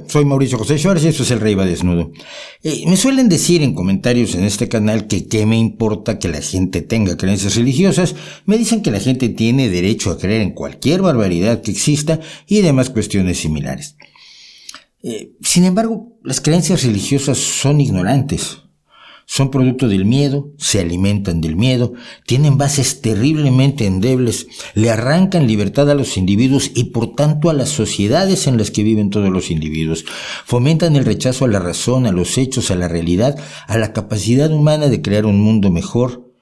soy Mauricio José Schwartz y esto es El Rey va Desnudo. Me suelen decir en comentarios en este canal que qué me importa que la gente tenga creencias religiosas. Me dicen que la gente tiene derecho a creer en cualquier barbaridad que exista y demás cuestiones similares. Sin embargo, las creencias religiosas son ignorantes. Son producto del miedo, se alimentan del miedo, tienen bases terriblemente endebles, le arrancan libertad a los individuos y por tanto a las sociedades en las que viven todos los individuos. Fomentan el rechazo a la razón, a los hechos, a la realidad, a la capacidad humana de crear un mundo mejor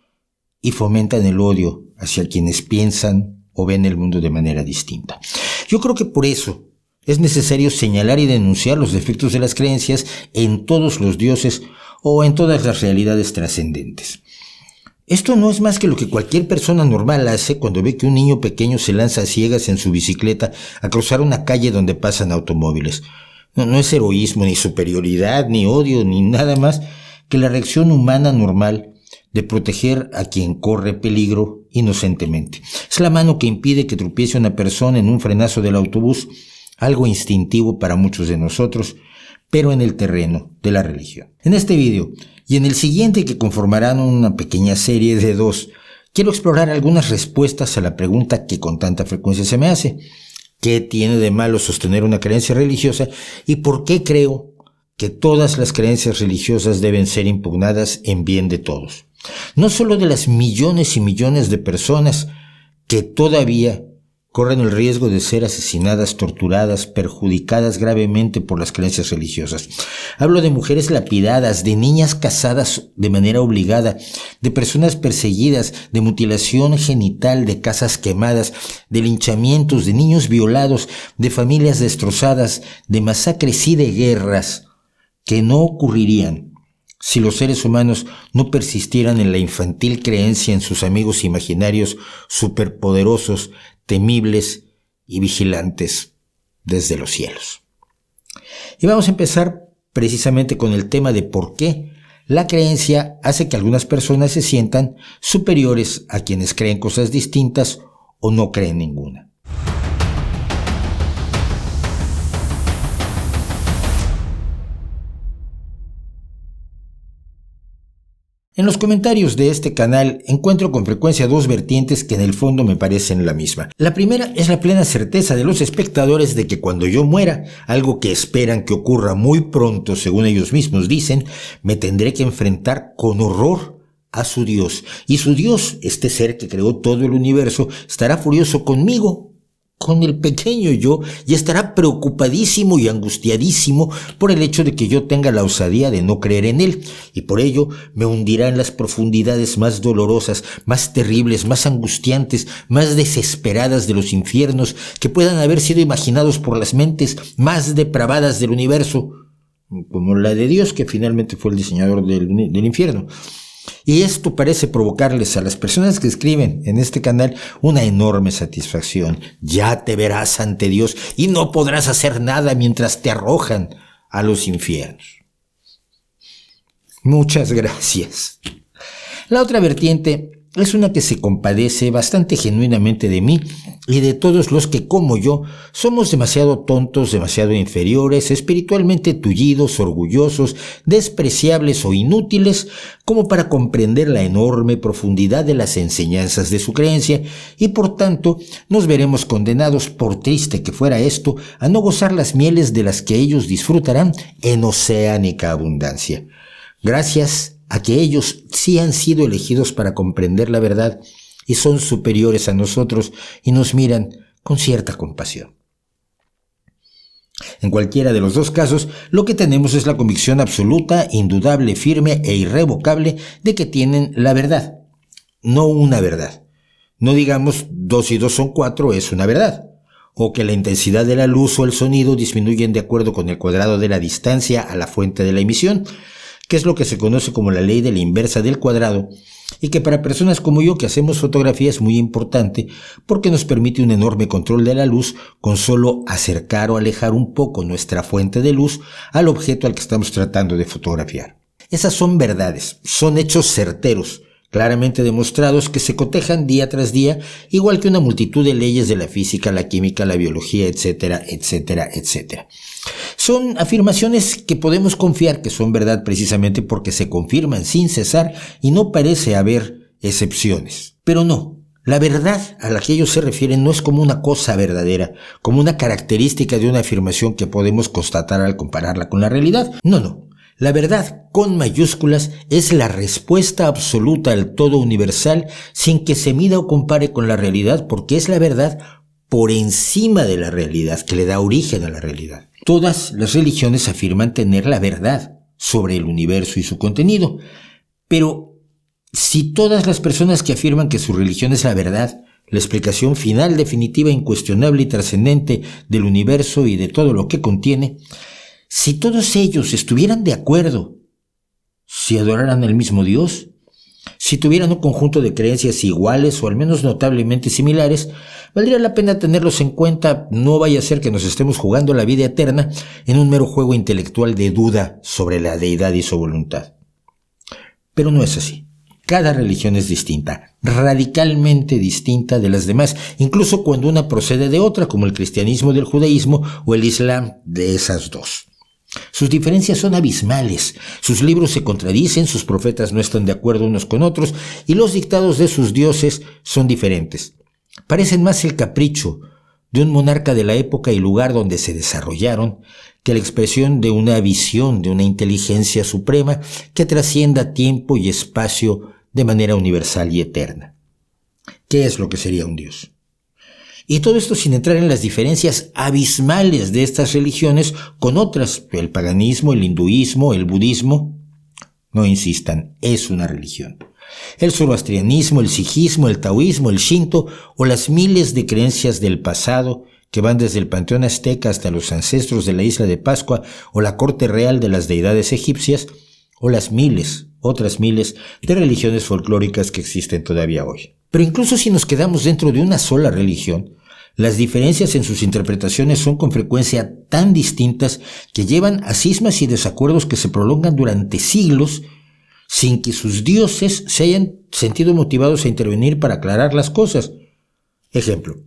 y fomentan el odio hacia quienes piensan o ven el mundo de manera distinta. Yo creo que por eso es necesario señalar y denunciar los defectos de las creencias en todos los dioses o en todas las realidades trascendentes. Esto no es más que lo que cualquier persona normal hace cuando ve que un niño pequeño se lanza a ciegas en su bicicleta a cruzar una calle donde pasan automóviles. No es heroísmo, ni superioridad, ni odio, ni nada más que la reacción humana normal de proteger a quien corre peligro inocentemente. Es la mano que impide que tropiece una persona en un frenazo del autobús, algo instintivo para muchos de nosotros, pero en el terreno de la religión. En este vídeo y en el siguiente, que conformarán una pequeña serie de 2, quiero explorar algunas respuestas a la pregunta que con tanta frecuencia se me hace: ¿qué tiene de malo sostener una creencia religiosa y por qué creo que todas las creencias religiosas deben ser impugnadas en bien de todos? No solo de las millones y millones de personas que todavía corren el riesgo de ser asesinadas, torturadas, perjudicadas gravemente por las creencias religiosas. Hablo de mujeres lapidadas, de niñas casadas de manera obligada, de personas perseguidas, de mutilación genital, de casas quemadas, de linchamientos, de niños violados, de familias destrozadas, de masacres y de guerras que no ocurrirían si los seres humanos no persistieran en la infantil creencia en sus amigos imaginarios superpoderosos, temibles y vigilantes desde los cielos. Y vamos a empezar precisamente con el tema de por qué la creencia hace que algunas personas se sientan superiores a quienes creen cosas distintas o no creen ninguna. En los comentarios de este canal encuentro con frecuencia 2 vertientes que en el fondo me parecen la misma. La primera es la plena certeza de los espectadores de que cuando yo muera, algo que esperan que ocurra muy pronto, según ellos mismos dicen, me tendré que enfrentar con horror a su Dios. Y su Dios, este ser que creó todo el universo, estará furioso conmigo, con el pequeño yo, y estará preocupadísimo y angustiadísimo por el hecho de que yo tenga la osadía de no creer en él, y por ello me hundirá en las profundidades más dolorosas, más terribles, más angustiantes, más desesperadas de los infiernos que puedan haber sido imaginados por las mentes más depravadas del universo, como la de Dios, que finalmente fue el diseñador del infierno. Y esto parece provocarles a las personas que escriben en este canal una enorme satisfacción. Ya te verás ante Dios y no podrás hacer nada mientras te arrojan a los infiernos. Muchas gracias. La otra vertiente es una que se compadece bastante genuinamente de mí y de todos los que, como yo, somos demasiado tontos, demasiado inferiores, espiritualmente tullidos, orgullosos, despreciables o inútiles como para comprender la enorme profundidad de las enseñanzas de su creencia y por tanto nos veremos condenados, por triste que fuera esto, a no gozar las mieles de las que ellos disfrutarán en oceánica abundancia. Gracias a que ellos sí han sido elegidos para comprender la verdad y son superiores a nosotros y nos miran con cierta compasión. En cualquiera de los dos casos, lo que tenemos es la convicción absoluta, indudable, firme e irrevocable de que tienen la verdad, no una verdad. No digamos 2 y 2 son 4 es una verdad, o que la intensidad de la luz o el sonido disminuyen de acuerdo con el cuadrado de la distancia a la fuente de la emisión, que es lo que se conoce como la ley de la inversa del cuadrado, y que para personas como yo que hacemos fotografía es muy importante porque nos permite un enorme control de la luz con solo acercar o alejar un poco nuestra fuente de luz al objeto al que estamos tratando de fotografiar. Esas son verdades, son hechos certeros claramente demostrados que se cotejan día tras día, igual que una multitud de leyes de la física, la química, la biología, etcétera, etcétera, etcétera. Son afirmaciones que podemos confiar que son verdad precisamente porque se confirman sin cesar y no parece haber excepciones. Pero no, la verdad a la que ellos se refieren no es como una cosa verdadera, como una característica de una afirmación que podemos constatar al compararla con la realidad. No. La verdad, con mayúsculas, es la respuesta absoluta al todo universal sin que se mida o compare con la realidad, porque es la verdad por encima de la realidad, que le da origen a la realidad. Todas las religiones afirman tener la verdad sobre el universo y su contenido, pero si todas las personas que afirman que su religión es la verdad, la explicación final, definitiva, incuestionable y trascendente del universo y de todo lo que contiene, si todos ellos estuvieran de acuerdo, si adoraran al mismo Dios, si tuvieran un conjunto de creencias iguales o al menos notablemente similares, valdría la pena tenerlos en cuenta, no vaya a ser que nos estemos jugando la vida eterna en un mero juego intelectual de duda sobre la deidad y su voluntad. Pero no es así. Cada religión es distinta, radicalmente distinta de las demás, incluso cuando una procede de otra, como el cristianismo del judaísmo o el islam de esas dos. Sus diferencias son abismales, sus libros se contradicen, sus profetas no están de acuerdo unos con otros y los dictados de sus dioses son diferentes. Parecen más el capricho de un monarca de la época y lugar donde se desarrollaron que la expresión de una visión de una inteligencia suprema que trascienda tiempo y espacio de manera universal y eterna. ¿Qué es lo que sería un Dios? Y todo esto sin entrar en las diferencias abismales de estas religiones con otras, el paganismo, el hinduismo, el budismo. No insistan, es una religión. El zoroastrianismo, el sijismo, el taoísmo, el shinto o las miles de creencias del pasado que van desde el panteón azteca hasta los ancestros de la isla de Pascua o la corte real de las deidades egipcias o las otras miles de religiones folclóricas que existen todavía hoy. Pero incluso si nos quedamos dentro de una sola religión, las diferencias en sus interpretaciones son con frecuencia tan distintas que llevan a cismas y desacuerdos que se prolongan durante siglos sin que sus dioses se hayan sentido motivados a intervenir para aclarar las cosas. Ejemplo,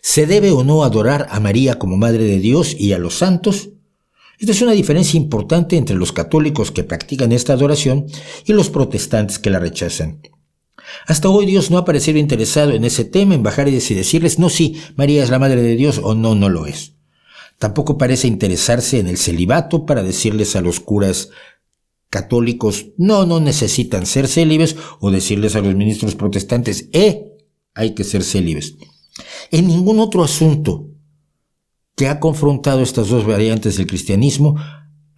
¿se debe o no adorar a María como Madre de Dios y a los santos? Esta es una diferencia importante entre los católicos que practican esta adoración y los protestantes que la rechazan. Hasta hoy Dios no ha parecido interesado en ese tema, en bajar y decirles, no, sí, María es la Madre de Dios o no, no lo es. Tampoco parece interesarse en el celibato para decirles a los curas católicos, no necesitan ser célibes, o decirles a los ministros protestantes, hay que ser célibes. En ningún otro asunto que ha confrontado estas dos variantes del cristianismo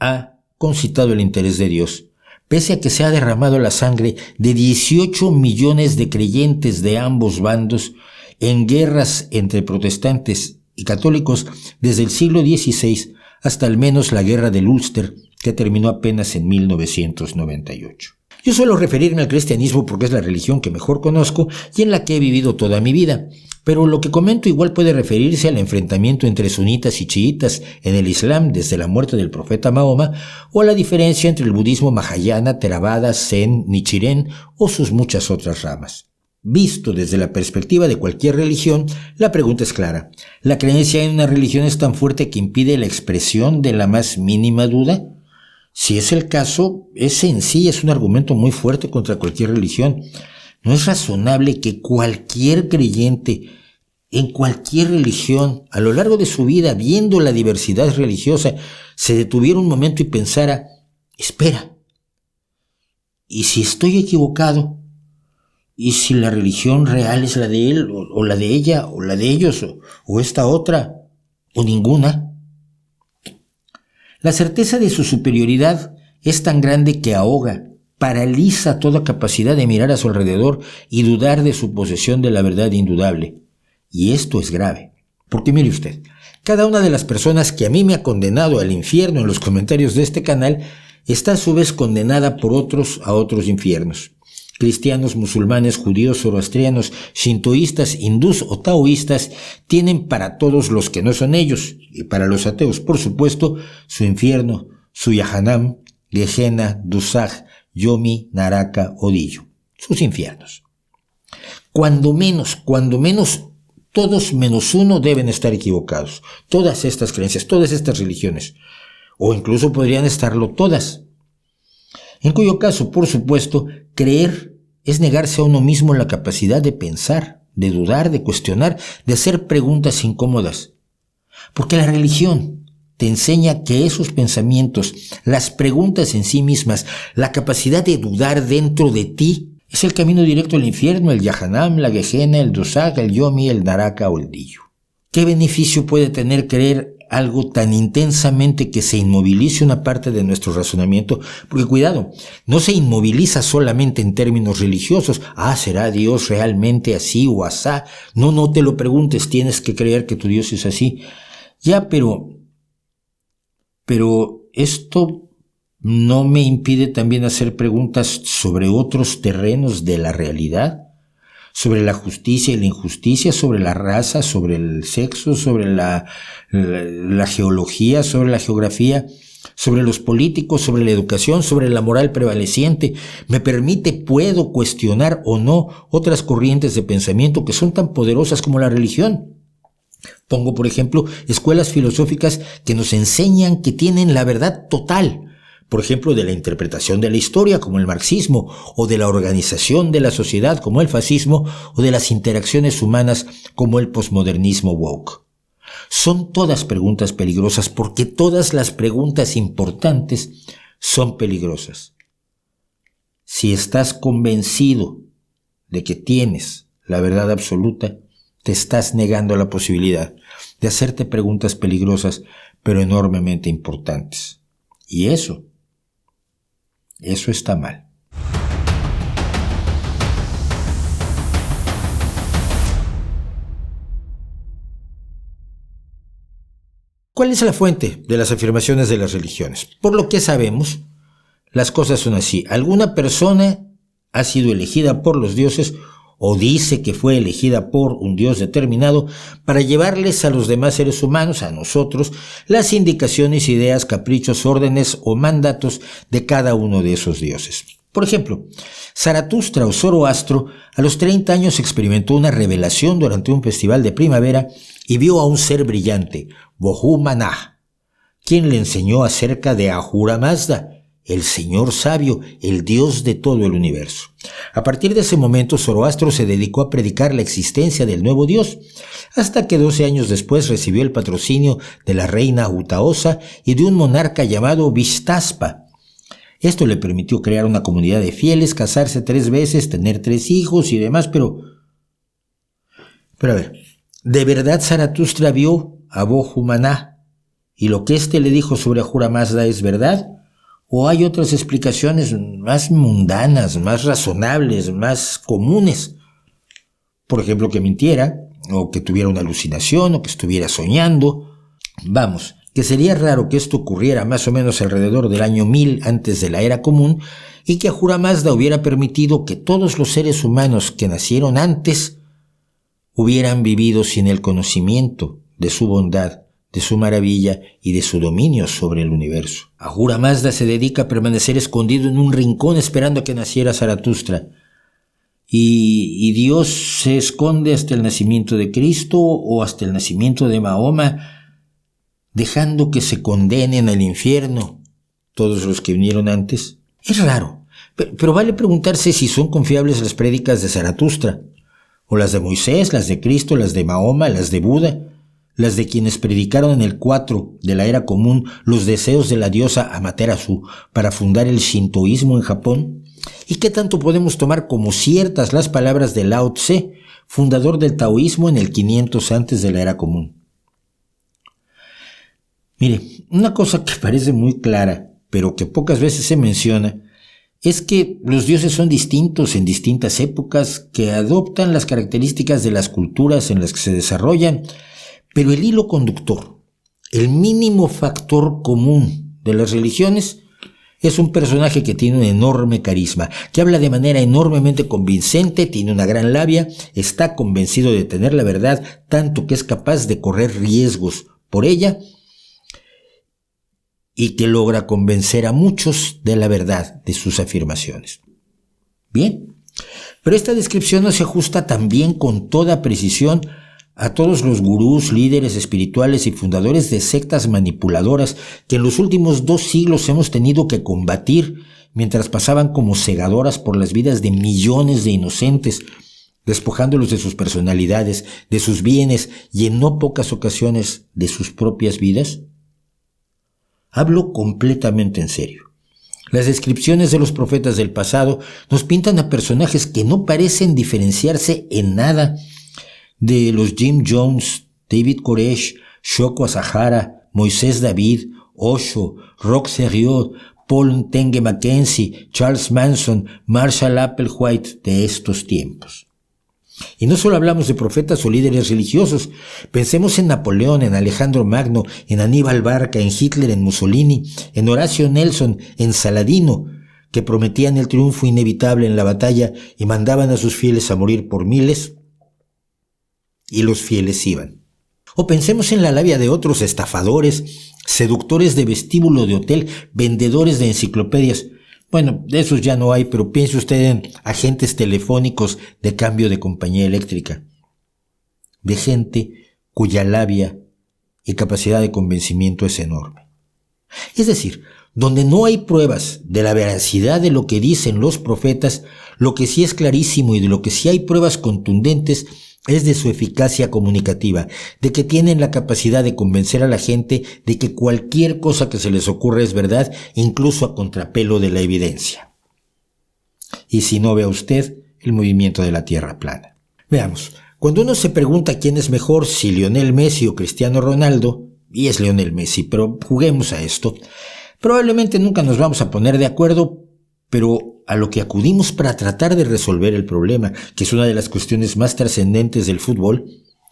ha concitado el interés de Dios. Pese a que se ha derramado la sangre de 18 millones de creyentes de ambos bandos en guerras entre protestantes y católicos desde el siglo XVI hasta al menos la guerra del Ulster, que terminó apenas en 1998. Yo suelo referirme al cristianismo porque es la religión que mejor conozco y en la que he vivido toda mi vida, pero lo que comento igual puede referirse al enfrentamiento entre sunitas y chiitas en el Islam desde la muerte del profeta Mahoma, o a la diferencia entre el budismo mahayana, theravada, zen, nichiren o sus muchas otras ramas. Visto desde la perspectiva de cualquier religión, la pregunta es clara. ¿La creencia en una religión es tan fuerte que impide la expresión de la más mínima duda? Si es el caso, ese en sí es un argumento muy fuerte contra cualquier religión. No es razonable que cualquier creyente en cualquier religión, a lo largo de su vida, viendo la diversidad religiosa, se detuviera un momento y pensara, espera, ¿y si estoy equivocado? ¿Y si la religión real es la de él, o la de ella, o la de ellos, o esta otra, o ninguna? La certeza de su superioridad es tan grande que ahoga, paraliza toda capacidad de mirar a su alrededor y dudar de su posesión de la verdad indudable. Y esto es grave, porque mire usted, cada una de las personas que a mí me ha condenado al infierno en los comentarios de este canal está a su vez condenada por otros a otros infiernos. Cristianos, musulmanes, judíos, zoroastrianos, shintoístas, hindús o taoístas tienen para todos los que no son ellos, y para los ateos, por supuesto, su infierno, su Yahanam, Gehenna, Dusaj, Yomi, Naraka o Dillo. sus infiernos. Cuando menos, todos menos uno deben estar equivocados. Todas estas creencias, todas estas religiones, o incluso podrían estarlo todas. En cuyo caso, por supuesto, creer es negarse a uno mismo la capacidad de pensar, de dudar, de cuestionar, de hacer preguntas incómodas. Porque la religión te enseña que esos pensamientos, las preguntas en sí mismas, la capacidad de dudar dentro de ti, es el camino directo al infierno, el Yahanam, la Gehenna, el Dosag, el Yomi, el Naraka o el Diyu. ¿Qué beneficio puede tener creer algo tan intensamente que se inmovilice una parte de nuestro razonamiento? Porque cuidado, no se inmoviliza solamente en términos religiosos. ¿Será Dios realmente así o asá? No te lo preguntes, tienes que creer que tu Dios es así. Ya, pero esto no me impide también hacer preguntas sobre otros terrenos de la realidad, sobre la justicia y la injusticia, sobre la raza, sobre el sexo, sobre la geología, sobre la geografía, sobre los políticos, sobre la educación, sobre la moral prevaleciente. Puedo cuestionar o no otras corrientes de pensamiento que son tan poderosas como la religión. Pongo, por ejemplo, escuelas filosóficas que nos enseñan que tienen la verdad total, por ejemplo, de la interpretación de la historia, como el marxismo, o de la organización de la sociedad, como el fascismo, o de las interacciones humanas, como el posmodernismo woke. Son todas preguntas peligrosas porque todas las preguntas importantes son peligrosas. Si estás convencido de que tienes la verdad absoluta, te estás negando la posibilidad de hacerte preguntas peligrosas, pero enormemente importantes. Y eso está mal. ¿Cuál es la fuente de las afirmaciones de las religiones? Por lo que sabemos, las cosas son así. Alguna persona ha sido elegida por los dioses o dice que fue elegida por un dios determinado para llevarles a los demás seres humanos, a nosotros, las indicaciones, ideas, caprichos, órdenes o mandatos de cada uno de esos dioses. Por ejemplo, Zaratustra o Zoroastro a los 30 años experimentó una revelación durante un festival de primavera y vio a un ser brillante, Bohu Manah, quien le enseñó acerca de Ahura Mazda, el Señor sabio, el Dios de todo el universo. A partir de ese momento, Zoroastro se dedicó a predicar la existencia del nuevo Dios, hasta que 12 años después recibió el patrocinio de la reina Utahosa y de un monarca llamado Vishtaspa. Esto le permitió crear una comunidad de fieles, casarse 3 veces, tener 3 hijos y demás, pero a ver, ¿de verdad Zaratustra vio a Bohu Manah y lo que éste le dijo sobre Ahura Mazda es verdad? ¿O hay otras explicaciones más mundanas, más razonables, más comunes? Por ejemplo, que mintiera, o que tuviera una alucinación, o que estuviera soñando. Vamos, que sería raro que esto ocurriera más o menos alrededor del año 1000 antes de la era común, y que Ahura Mazda hubiera permitido que todos los seres humanos que nacieron antes hubieran vivido sin el conocimiento de su bondad, de su maravilla y de su dominio sobre el universo. Ahura Mazda se dedica a permanecer escondido en un rincón esperando a que naciera Zaratustra. Y Dios se esconde hasta el nacimiento de Cristo o hasta el nacimiento de Mahoma, dejando que se condenen al infierno todos los que vinieron antes. Es raro, pero vale preguntarse si son confiables las prédicas de Zaratustra, o las de Moisés, las de Cristo, las de Mahoma, las de Buda, las de quienes predicaron en el 4 de la era común los deseos de la diosa Amaterasu para fundar el shintoísmo en Japón. ¿Y qué tanto podemos tomar como ciertas las palabras de Lao Tse, fundador del taoísmo en el 500 antes de la era común? Mire, una cosa que parece muy clara, pero que pocas veces se menciona, es que los dioses son distintos en distintas épocas, que adoptan las características de las culturas en las que se desarrollan, pero el hilo conductor, el mínimo factor común de las religiones, es un personaje que tiene un enorme carisma, que habla de manera enormemente convincente, tiene una gran labia, está convencido de tener la verdad, tanto que es capaz de correr riesgos por ella, y que logra convencer a muchos de la verdad de sus afirmaciones. Bien, Pero esta descripción no se ajusta también con toda precisión a todos los gurús, líderes espirituales y fundadores de sectas manipuladoras que en los últimos 2 siglos hemos tenido que combatir mientras pasaban como segadoras por las vidas de millones de inocentes, despojándolos de sus personalidades, de sus bienes y en no pocas ocasiones de sus propias vidas. Hablo completamente en serio. Las descripciones de los profetas del pasado nos pintan a personajes que no parecen diferenciarse en nada de los Jim Jones, David Koresh, Shoko Asahara, Moisés David, Osho, Roch Thériault, Paul Tenge Mackenzie, Charles Manson, Marshall Applewhite de estos tiempos. Y no solo hablamos de profetas o líderes religiosos, pensemos en Napoleón, en Alejandro Magno, en Aníbal Barca, en Hitler, en Mussolini, en Horacio Nelson, en Saladino, que prometían el triunfo inevitable en la batalla y mandaban a sus fieles a morir por miles, y los fieles iban. O pensemos en la labia de otros estafadores, seductores de vestíbulo de hotel, vendedores de enciclopedias. Bueno, de esos ya no hay, pero piense usted en agentes telefónicos de cambio de compañía eléctrica, de gente cuya labia y capacidad de convencimiento es enorme. Es decir, donde no hay pruebas de la veracidad de lo que dicen los profetas, lo que sí es clarísimo y de lo que sí hay pruebas contundentes es de su eficacia comunicativa, de que tienen la capacidad de convencer a la gente de que cualquier cosa que se les ocurra es verdad, incluso a contrapelo de la evidencia. Y si no, vea usted el movimiento de la Tierra plana. Veamos, cuando uno se pregunta quién es mejor, si Lionel Messi o Cristiano Ronaldo, y es Lionel Messi, pero juguemos a esto, probablemente nunca nos vamos a poner de acuerdo, pero a lo que acudimos para tratar de resolver el problema, que es una de las cuestiones más trascendentes del fútbol,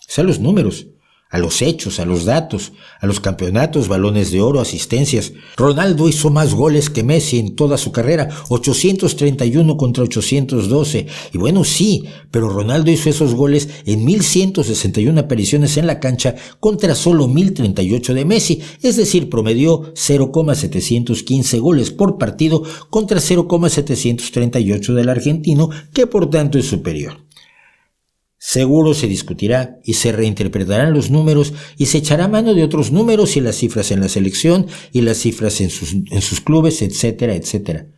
es a los números, a los hechos, a los datos, a los campeonatos, balones de oro, asistencias. Ronaldo hizo más goles que Messi en toda su carrera, 831 contra 812. Y bueno, sí, pero Ronaldo hizo esos goles en 1161 apariciones en la cancha contra solo 1038 de Messi, es decir, promedió 0,715 goles por partido contra 0,738 del argentino, que por tanto es superior. Seguro se discutirá y se reinterpretarán los números y se echará mano de otros números y las cifras en la selección y las cifras en sus clubes, etcétera, etcétera.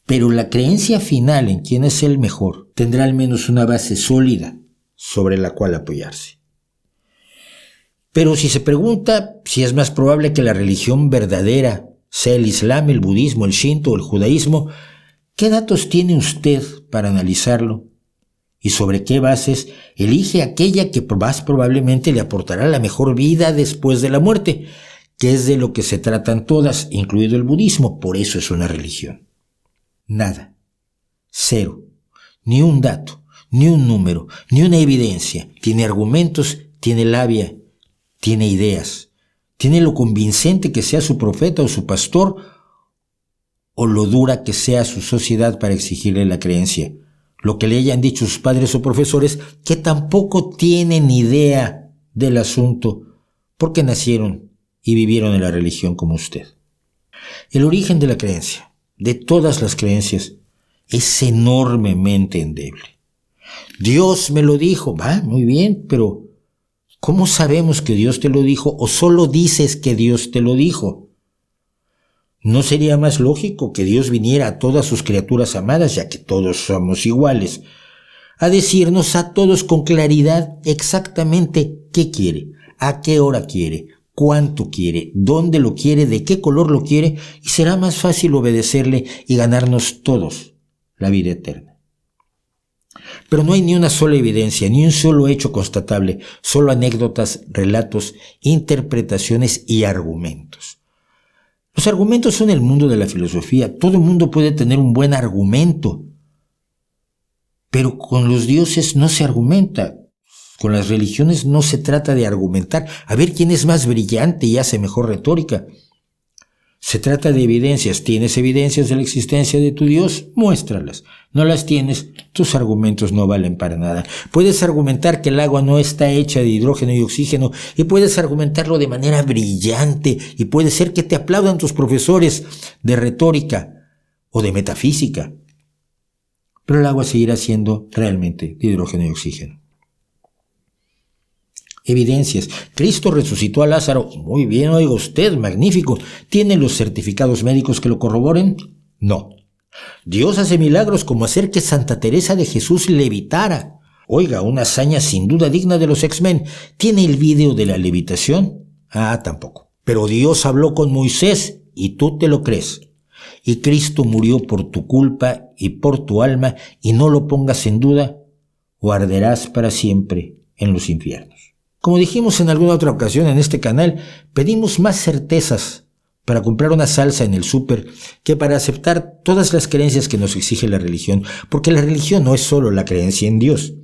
Pero la creencia final en quién es el mejor tendrá al menos una base sólida sobre la cual apoyarse. Pero si se pregunta si es más probable que la religión verdadera sea el Islam, el budismo, el shinto o el judaísmo, ¿qué datos tiene usted para analizarlo? ¿Y sobre qué bases elige aquella que más probablemente le aportará la mejor vida después de la muerte, que es de lo que se tratan todas, incluido el budismo? Por eso es una religión. Nada. Cero. Ni un dato, ni un número, ni una evidencia. Tiene argumentos, tiene labia, tiene ideas. Tiene lo convincente que sea su profeta o su pastor, o lo dura que sea su sociedad para exigirle la creencia. Lo que le hayan dicho sus padres o profesores, que tampoco tienen idea del asunto, porque nacieron y vivieron en la religión como usted. El origen de la creencia, de todas las creencias, es enormemente endeble. Dios me lo dijo, va, muy bien, pero ¿cómo sabemos que Dios te lo dijo o solo dices que Dios te lo dijo? ¿No sería más lógico que Dios viniera a todas sus criaturas amadas, ya que todos somos iguales, a decirnos a todos con claridad exactamente qué quiere, a qué hora quiere, cuánto quiere, dónde lo quiere, de qué color lo quiere, y será más fácil obedecerle y ganarnos todos la vida eterna? Pero no hay ni una sola evidencia, ni un solo hecho constatable, solo anécdotas, relatos, interpretaciones y argumentos. Los argumentos son el mundo de la filosofía. Todo el mundo puede tener un buen argumento. Pero con los dioses no se argumenta. Con las religiones no se trata de argumentar, a ver quién es más brillante y hace mejor retórica. Se trata de evidencias. ¿Tienes evidencias de la existencia de tu Dios? Muéstralas. No las tienes, tus argumentos no valen para nada. Puedes argumentar que el agua no está hecha de hidrógeno y oxígeno, y puedes argumentarlo de manera brillante, y puede ser que te aplaudan tus profesores de retórica o de metafísica. pero el agua seguirá siendo realmente de hidrógeno y oxígeno. Evidencias. Cristo resucitó a Lázaro. Muy bien, oiga usted, magnífico. ¿Tiene los certificados médicos que lo corroboren? No. Dios hace milagros como hacer que Santa Teresa de Jesús levitara. Oiga, una hazaña sin duda digna de los X-Men. ¿Tiene el vídeo de la levitación? Tampoco. Pero Dios habló con Moisés y tú te lo crees. Y Cristo murió por tu culpa y por tu alma, y no lo pongas en duda, o arderás para siempre en los infiernos. Como dijimos en alguna otra ocasión en este canal, pedimos más certezas para comprar una salsa en el súper que para aceptar todas las creencias que nos exige la religión, porque la religión no es solo la creencia en Dios.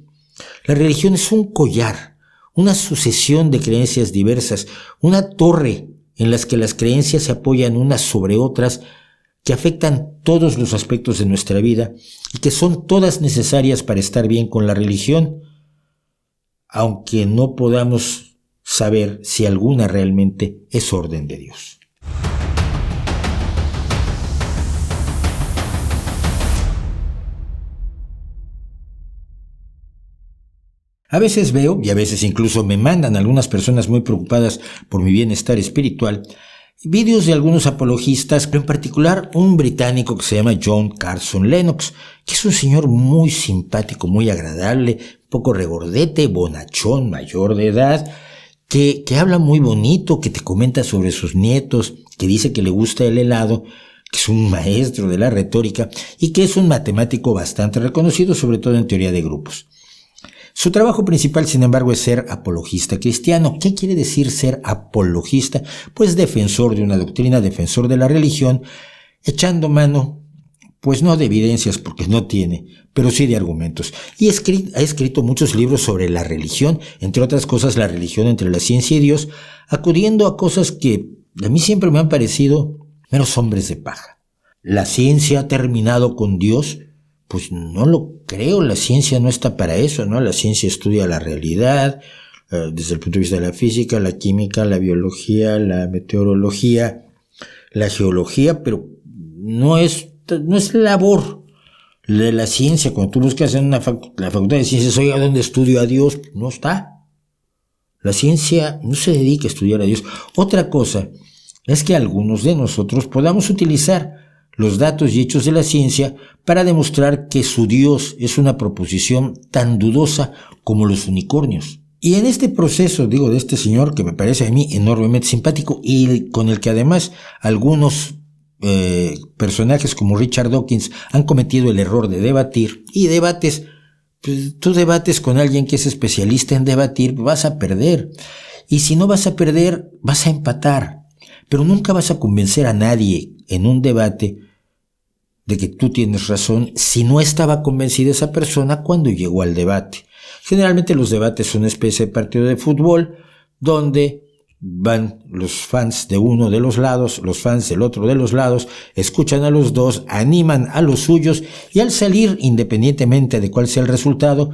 La religión es un collar, una sucesión de creencias diversas, una torre en las que las creencias se apoyan unas sobre otras, que afectan todos los aspectos de nuestra vida y que son todas necesarias para estar bien con la religión, aunque no podamos saber si alguna realmente es orden de Dios. A veces veo, y a veces incluso me mandan algunas personas muy preocupadas por mi bienestar espiritual, vídeos de algunos apologistas, pero en particular un británico que se llama John Carson Lennox, que es un señor muy simpático, muy agradable, un poco regordete, bonachón, mayor de edad, que habla muy bonito, que te comenta sobre sus nietos, que dice que le gusta el helado, que es un maestro de la retórica y que es un matemático bastante reconocido, sobre todo en teoría de grupos. Su trabajo principal, sin embargo, es ser apologista cristiano. ¿Qué quiere decir ser apologista? Pues defensor de una doctrina, defensor de la religión, echando mano, pues no de evidencias porque no tiene, pero sí de argumentos. Y ha escrito muchos libros sobre la religión, entre otras cosas la religión entre la ciencia y Dios, acudiendo a cosas que a mí siempre me han parecido meros hombres de paja. ¿La ciencia ha terminado con Dios? Pues no lo creo, la ciencia no está para eso, ¿no? La ciencia estudia la realidad, desde el punto de vista de la física, la química, la biología, la meteorología, la geología, pero no es labor de la ciencia. Cuando tú buscas en la facultad de ciencias, oiga, ¿dónde estudio a Dios? No está. La ciencia no se dedica a estudiar a Dios. Otra cosa es que algunos de nosotros podamos utilizar los datos y hechos de la ciencia para demostrar que su Dios es una proposición tan dudosa como los unicornios. Y en este proceso, de este señor que me parece a mí enormemente simpático y con el que además algunos personajes como Richard Dawkins han cometido el error de debatir, y debates, pues, tú debates con alguien que es especialista en debatir, vas a perder. Y si no vas a perder, vas a empatar. Pero nunca vas a convencer a nadie en un debate de que tú tienes razón si no estaba convencida esa persona cuando llegó al debate. Generalmente los debates son una especie de partido de fútbol donde van los fans de uno de los lados, los fans del otro de los lados, escuchan a los dos, animan a los suyos y al salir, independientemente de cuál sea el resultado,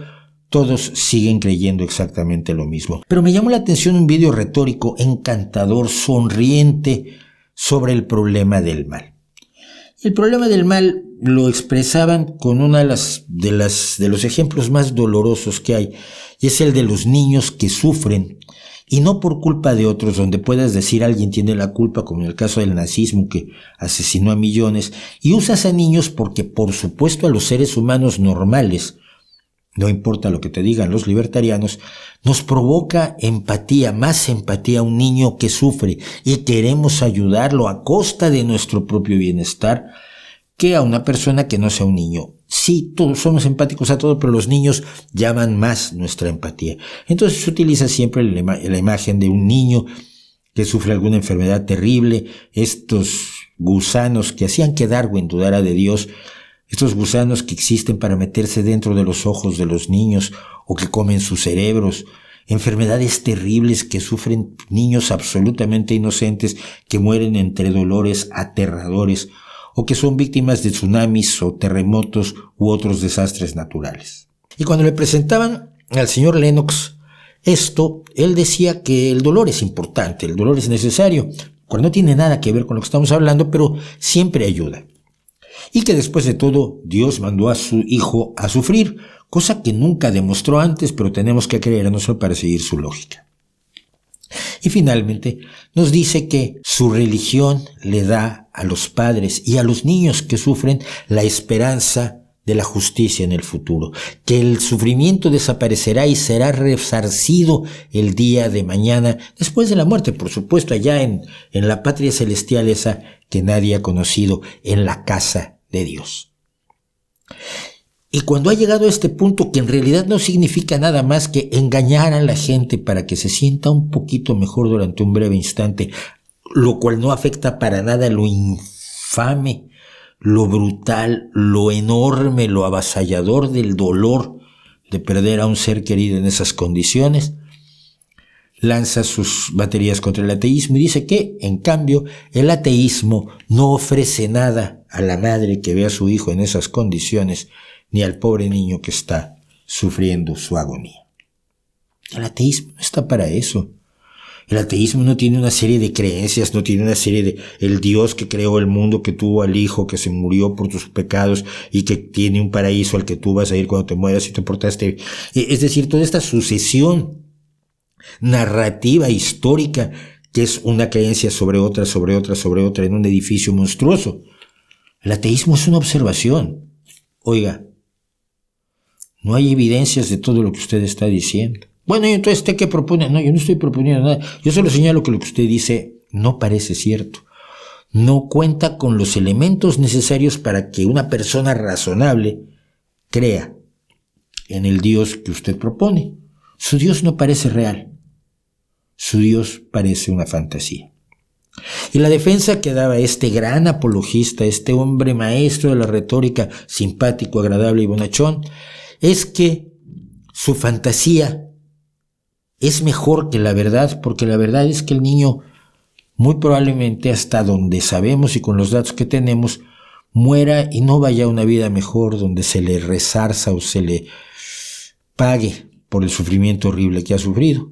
todos siguen creyendo exactamente lo mismo. Pero me llamó la atención un video retórico encantador, sonriente, sobre el problema del mal. El problema del mal lo expresaban con uno de los ejemplos más dolorosos que hay, y es el de los niños que sufren, y no por culpa de otros, donde puedas decir alguien tiene la culpa, como en el caso del nazismo que asesinó a millones, y usas a niños porque, por supuesto, a los seres humanos normales, no importa lo que te digan los libertarianos, nos provoca empatía, más empatía a un niño que sufre y queremos ayudarlo a costa de nuestro propio bienestar que a una persona que no sea un niño. Sí, todos somos empáticos a todo, pero los niños llaman más nuestra empatía. Entonces se utiliza siempre la imagen de un niño que sufre alguna enfermedad terrible, estos gusanos que hacían que Darwin dudara de Dios, estos gusanos que existen para meterse dentro de los ojos de los niños o que comen sus cerebros, enfermedades terribles que sufren niños absolutamente inocentes que mueren entre dolores aterradores o que son víctimas de tsunamis o terremotos u otros desastres naturales. Y cuando le presentaban al señor Lennox esto, él decía que el dolor es importante, el dolor es necesario, cuando no tiene nada que ver con lo que estamos hablando, pero siempre ayuda. y que después de todo Dios mandó a su Hijo a sufrir, cosa que nunca demostró antes, pero tenemos que creérnoslo para seguir su lógica. Y finalmente nos dice que su religión le da a los padres y a los niños que sufren la esperanza de la justicia en el futuro, que el sufrimiento desaparecerá y será resarcido el día de mañana, después de la muerte, por supuesto, allá en la patria celestial esa que nadie ha conocido, en la casa de Dios. Y cuando ha llegado a este punto, que en realidad no significa nada más que engañar a la gente para que se sienta un poquito mejor durante un breve instante, lo cual no afecta para nada lo infame, lo brutal, lo enorme, lo avasallador del dolor de perder a un ser querido en esas condiciones, lanza sus baterías contra el ateísmo y dice que, en cambio, el ateísmo no ofrece nada a la madre que ve a su hijo en esas condiciones, ni al pobre niño que está sufriendo su agonía. El ateísmo no está para eso. El ateísmo no tiene una serie de creencias, no tiene una serie de el Dios que creó el mundo, que tuvo al Hijo, que se murió por tus pecados y que tiene un paraíso al que tú vas a ir cuando te mueras y te portaste. Es decir, toda esta sucesión narrativa, histórica, que es una creencia sobre otra, sobre otra, sobre otra, en un edificio monstruoso. El ateísmo es una observación. Oiga, no hay evidencias de todo lo que usted está diciendo. Bueno, ¿y entonces usted qué propone? No, yo no estoy proponiendo nada. Yo solo señalo que lo que usted dice no parece cierto. No cuenta con los elementos necesarios para que una persona razonable crea en el Dios que usted propone. Su Dios no parece real. Su Dios parece una fantasía. Y la defensa que daba este gran apologista, este hombre maestro de la retórica, simpático, agradable y bonachón, es que su fantasía es mejor que la verdad, porque la verdad es que el niño, muy probablemente hasta donde sabemos y con los datos que tenemos, muera y no vaya a una vida mejor donde se le resarza o se le pague por el sufrimiento horrible que ha sufrido.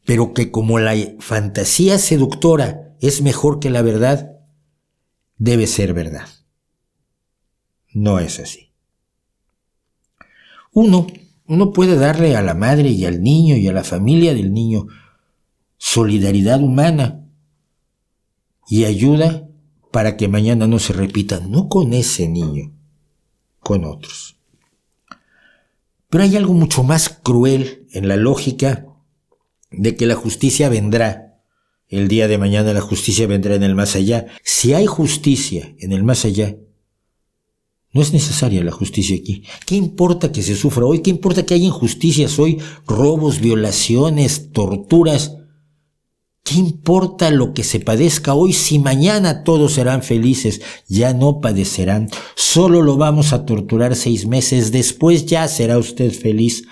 Pero que como la fantasía seductora es mejor que la verdad, debe ser verdad. No es así. Uno puede darle a la madre y al niño y a la familia del niño solidaridad humana y ayuda para que mañana no se repita, no con ese niño, con otros. Pero hay algo mucho más cruel en la lógica de que la justicia vendrá. El día de mañana la justicia vendrá en el más allá. Si hay justicia en el más allá, no es necesaria la justicia aquí. ¿Qué importa que se sufra hoy? ¿Qué importa que haya injusticias hoy? Robos, violaciones, torturas. ¿Qué importa lo que se padezca hoy si mañana todos serán felices? Ya no padecerán. Solo lo vamos a torturar 6 meses. Después ya será usted feliz.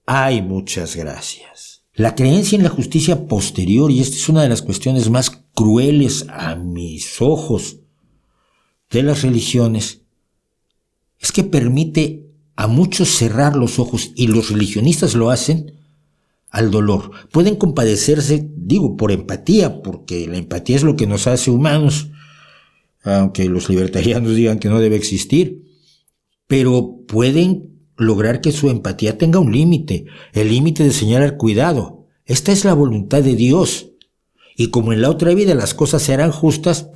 Ay, muchas gracias. La creencia en la justicia posterior, y esta es una de las cuestiones más crueles a mis ojos de las religiones, es que permite a muchos cerrar los ojos, y los religionistas lo hacen, al dolor. Pueden compadecerse, digo, por empatía, porque la empatía es lo que nos hace humanos, aunque los libertarianos digan que no debe existir, pero pueden lograr que su empatía tenga un límite, el límite de señalar cuidado. Esta es la voluntad de Dios, y como en la otra vida las cosas serán justas,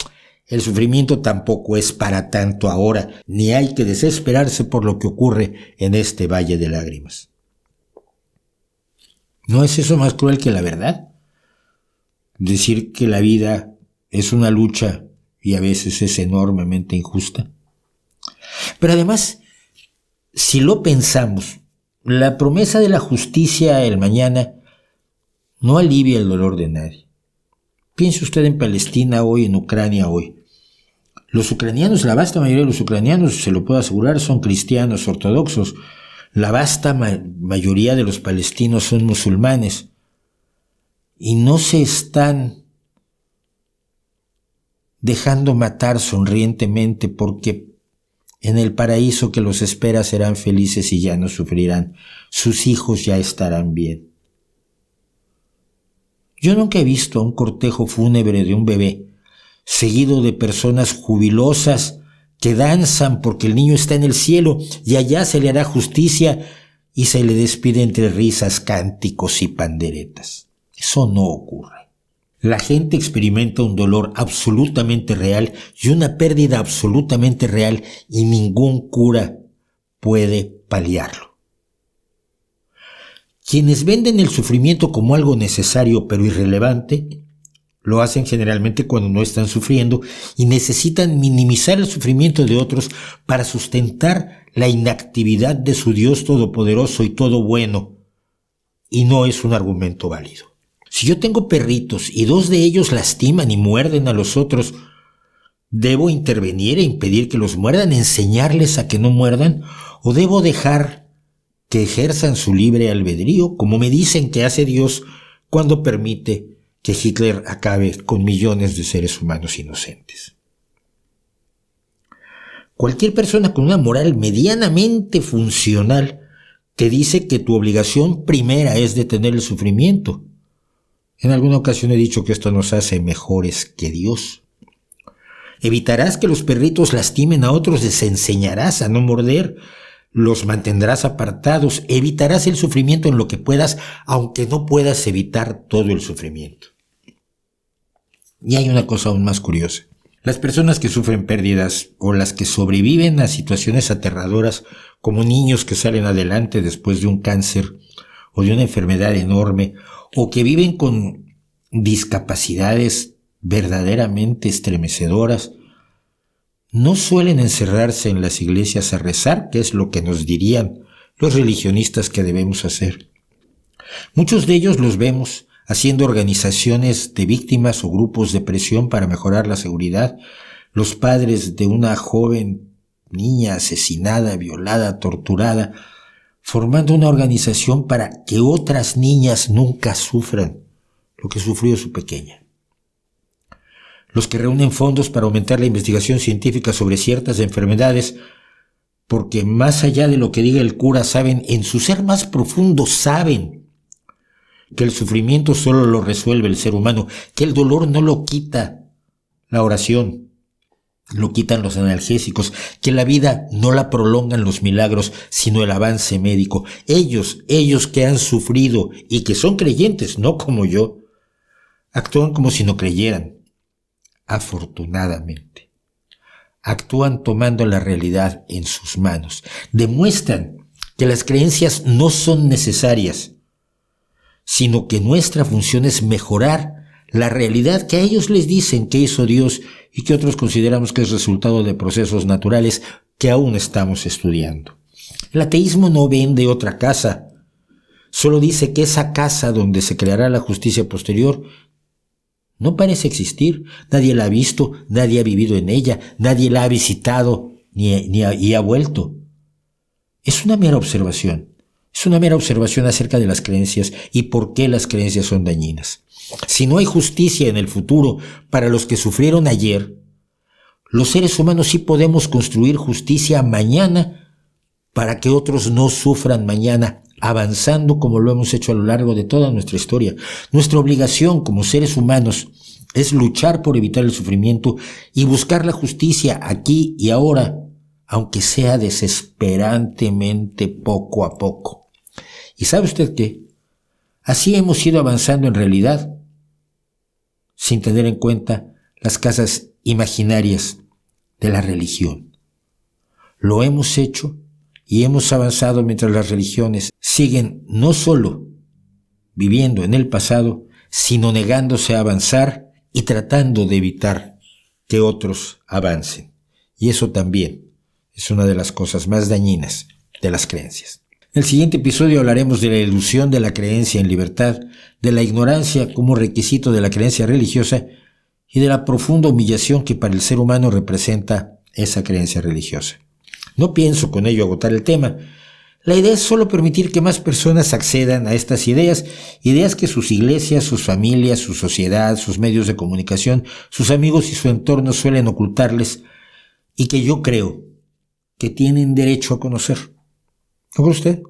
el sufrimiento tampoco es para tanto ahora, ni hay que desesperarse por lo que ocurre en este valle de lágrimas. ¿No es eso más cruel que la verdad? Decir que la vida es una lucha y a veces es enormemente injusta. Pero además, si lo pensamos, la promesa de la justicia el mañana no alivia el dolor de nadie. Piense usted en Palestina hoy, en Ucrania hoy. Los ucranianos, la vasta mayoría de los ucranianos, se lo puedo asegurar, son cristianos ortodoxos. La vasta mayoría de los palestinos son musulmanes. Y no se están dejando matar sonrientemente porque en el paraíso que los espera serán felices y ya no sufrirán. Sus hijos ya estarán bien. Yo nunca he visto un cortejo fúnebre de un bebé seguido de personas jubilosas que danzan porque el niño está en el cielo y allá se le hará justicia y se le despide entre risas, cánticos y panderetas. Eso no ocurre. La gente experimenta un dolor absolutamente real y una pérdida absolutamente real y ningún cura puede paliarlo. Quienes venden el sufrimiento como algo necesario pero irrelevante, lo hacen generalmente cuando no están sufriendo y necesitan minimizar el sufrimiento de otros para sustentar la inactividad de su Dios todopoderoso y todo bueno. Y no es un argumento válido. Si yo tengo perritos y 2 de ellos lastiman y muerden a los otros, ¿debo intervenir e impedir que los muerdan, enseñarles a que no muerdan? ¿O debo dejar que ejerzan su libre albedrío, como me dicen que hace Dios cuando permite que Hitler acabe con millones de seres humanos inocentes? Cualquier persona con una moral medianamente funcional te dice que tu obligación primera es detener el sufrimiento. En alguna ocasión he dicho que esto nos hace mejores que Dios. Evitarás que los perritos lastimen a otros, les enseñarás a no morder, los mantendrás apartados, evitarás el sufrimiento en lo que puedas, aunque no puedas evitar todo el sufrimiento. Y hay una cosa aún más curiosa. Las personas que sufren pérdidas o las que sobreviven a situaciones aterradoras, como niños que salen adelante después de un cáncer o de una enfermedad enorme, o que viven con discapacidades verdaderamente estremecedoras, no suelen encerrarse en las iglesias a rezar, que es lo que nos dirían los religionistas que debemos hacer. Muchos de ellos los vemos haciendo organizaciones de víctimas o grupos de presión para mejorar la seguridad. Los padres de una joven niña asesinada, violada, torturada, formando una organización para que otras niñas nunca sufran lo que sufrió su pequeña. Los que reúnen fondos para aumentar la investigación científica sobre ciertas enfermedades, porque más allá de lo que diga el cura, saben, en su ser más profundo saben que el sufrimiento solo lo resuelve el ser humano, que el dolor no lo quita la oración, lo quitan los analgésicos, que la vida no la prolongan los milagros, sino el avance médico. Ellos que han sufrido y que son creyentes, no como yo, actúan como si no creyeran. Afortunadamente, actúan tomando la realidad en sus manos. Demuestran que las creencias no son necesarias, sino que nuestra función es mejorar la realidad que a ellos les dicen que hizo Dios y que otros consideramos que es resultado de procesos naturales que aún estamos estudiando. El ateísmo no vende otra casa, solo dice que esa casa donde se creará la justicia posterior no parece existir. Nadie la ha visto, nadie ha vivido en ella, nadie la ha visitado y ha vuelto. Es una mera observación. Es una mera observación acerca de las creencias y por qué las creencias son dañinas. Si no hay justicia en el futuro para los que sufrieron ayer, los seres humanos sí podemos construir justicia mañana para que otros no sufran mañana, avanzando como lo hemos hecho a lo largo de toda nuestra historia. Nuestra obligación como seres humanos es luchar por evitar el sufrimiento y buscar la justicia aquí y ahora, aunque sea desesperantemente poco a poco. ¿Y sabe usted qué? Así hemos ido avanzando en realidad, sin tener en cuenta las casas imaginarias de la religión. Lo hemos hecho y hemos avanzado mientras las religiones siguen no solo viviendo en el pasado, sino negándose a avanzar y tratando de evitar que otros avancen. Y eso también es una de las cosas más dañinas de las creencias. En el siguiente episodio hablaremos de la ilusión de la creencia en libertad, de la ignorancia como requisito de la creencia religiosa y de la profunda humillación que para el ser humano representa esa creencia religiosa. No pienso con ello agotar el tema. La idea es solo permitir que más personas accedan a estas ideas que sus iglesias, sus familias, su sociedad, sus medios de comunicación, sus amigos y su entorno suelen ocultarles y que yo creo que tienen derecho a conocer. ¿No cree usted?